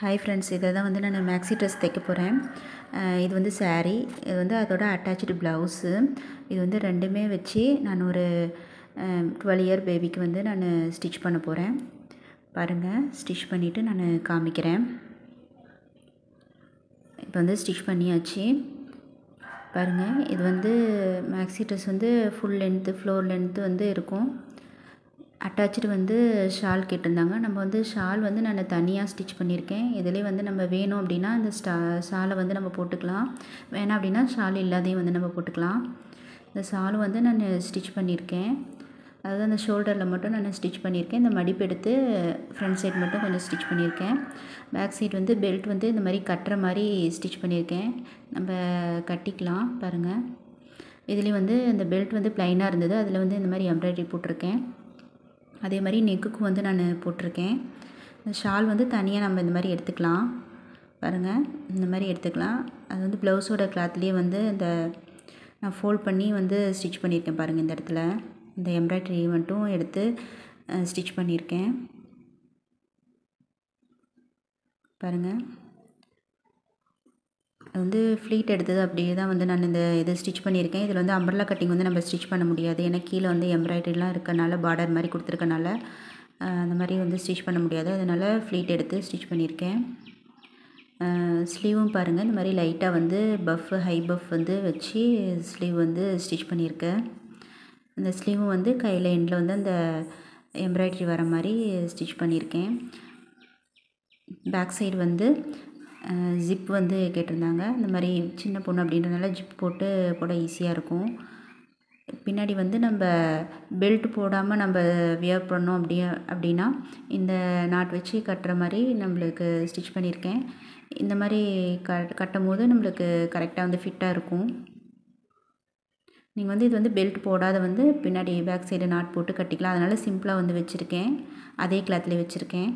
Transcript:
Hi friends, இதை தான் வந்து நான் மேக்ஸி ட்ரெஸ் தைக்க போகிறேன். இது வந்து சாரீ, இது வந்து அதோட அட்டாச்சு ப்ளவுஸு. இது வந்து ரெண்டுமே வச்சு நான் ஒரு 12 இயர் பேபிக்கு வந்து நான் ஸ்டிச் பண்ண போகிறேன். பாருங்கள், ஸ்டிச் பண்ணிவிட்டு நான் காமிக்கிறேன். இப்போ வந்து ஸ்டிச் பண்ணியாச்சு. பாருங்கள், இது வந்து மேக்ஸி ட்ரெஸ் வந்து ஃபுல் லென்த்து ஃப்ளோர் லென்த்து வந்து இருக்கும். அட்டாச்சு வந்து ஷால் கேட்டிருந்தாங்க. நம்ம வந்து ஷால் வந்து நான் தனியாக ஸ்டிச் பண்ணியிருக்கேன். இதிலே வந்து நம்ம வேணும் அப்படின்னா இந்த ஷாலை வந்து நம்ம போட்டுக்கலாம். வேணாம் அப்படின்னா ஷால் இல்லாதையும் வந்து நம்ம போட்டுக்கலாம். இந்த ஷாலும் வந்து நான் ஸ்டிச் பண்ணியிருக்கேன். அதாவது அந்த ஷோல்டரில் மட்டும் நான் ஸ்டிச் பண்ணியிருக்கேன். இந்த மடிப்பு எடுத்து ஃப்ரண்ட் சைடு மட்டும் கொஞ்சம் ஸ்டிச் பண்ணியிருக்கேன். பேக் சைடு வந்து பெல்ட் வந்து இந்த மாதிரி கட்டுற மாதிரி ஸ்டிச் பண்ணியிருக்கேன். நம்ம கட்டிக்கலாம். பாருங்கள், இதுலேயும் வந்து இந்த பெல்ட் வந்து ப்ளைனாக இருந்தது. அதில் வந்து இந்த மாதிரி எம்ப்ராய்டரி போட்டிருக்கேன். அதே மாதிரி நெக்குக்கும் வந்து நான் போட்டிருக்கேன். ஷால் வந்து தனியாக நம்ம இந்த மாதிரி எடுத்துக்கலாம். பாருங்கள், இந்த மாதிரி எடுத்துக்கலாம். அது வந்து ப்ளவுஸோட கிளாத்லேயே வந்து இந்த நான் ஃபோல்ட் பண்ணி வந்து ஸ்டிச் பண்ணியிருக்கேன். பாருங்கள், இந்த இடத்துல இந்த எம்ப்ராய்டரி மட்டும் எடுத்து ஸ்டிச் பண்ணியிருக்கேன். பாருங்கள், அது வந்து ஃப்ளீட் எடுத்தது அப்படியே தான் வந்து நான் இந்த இதை ஸ்டிச் பண்ணியிருக்கேன். இதில் வந்து அம்பர்லா கட்டிங் வந்து நம்ம ஸ்டிச் பண்ண முடியாது. ஏன்னா கீழே வந்து எம்ப்ராய்டரிலாம் இருக்கனால, பார்டர் மாதிரி கொடுத்துருக்கனால அந்த மாதிரி வந்து ஸ்டிச் பண்ண முடியாது. அதனால் ஃப்ளீட் எடுத்து ஸ்டிச் பண்ணியிருக்கேன். ஸ்லீவும் பாருங்கள், இந்த மாதிரி லைட்டாக வந்து பஃப் ஹை பஃப் வந்து வச்சு ஸ்லீவ் வந்து ஸ்டிச் பண்ணியிருக்கேன். அந்த ஸ்லீவும் வந்து கையில் எண்டில் வந்து அந்த எம்ப்ராய்டரி வர மாதிரி ஸ்டிச் பண்ணியிருக்கேன். பேக் சைடு வந்து ஜிப் வந்து கேட்டிருந்தாங்க. இந்த மாதிரி சின்ன பொண்ணு அப்படின்றதுனால ஜிப் போட்டு போட ஈஸியாக இருக்கும். பின்னாடி வந்து நம்ம பெல்ட் போடாமல் நம்ம வியர் பண்ணோம் அப்படின்னா இந்த நாட் வச்சு கட்டுற மாதிரி நம்மளுக்கு ஸ்டிச் பண்ணியிருக்கேன். இந்த மாதிரி கட்டும் போது நம்மளுக்கு கரெக்டாக வந்து ஃபிட்டாக இருக்கும். நீங்கள் வந்து இது வந்து பெல்ட் போடாத வந்து பின்னாடி பேக் சைடு நாட் போட்டு கட்டிக்கலாம். அதனால் சிம்பிளாக வந்து வச்சுருக்கேன். அதே கிளாத்லேயே வச்சுருக்கேன்.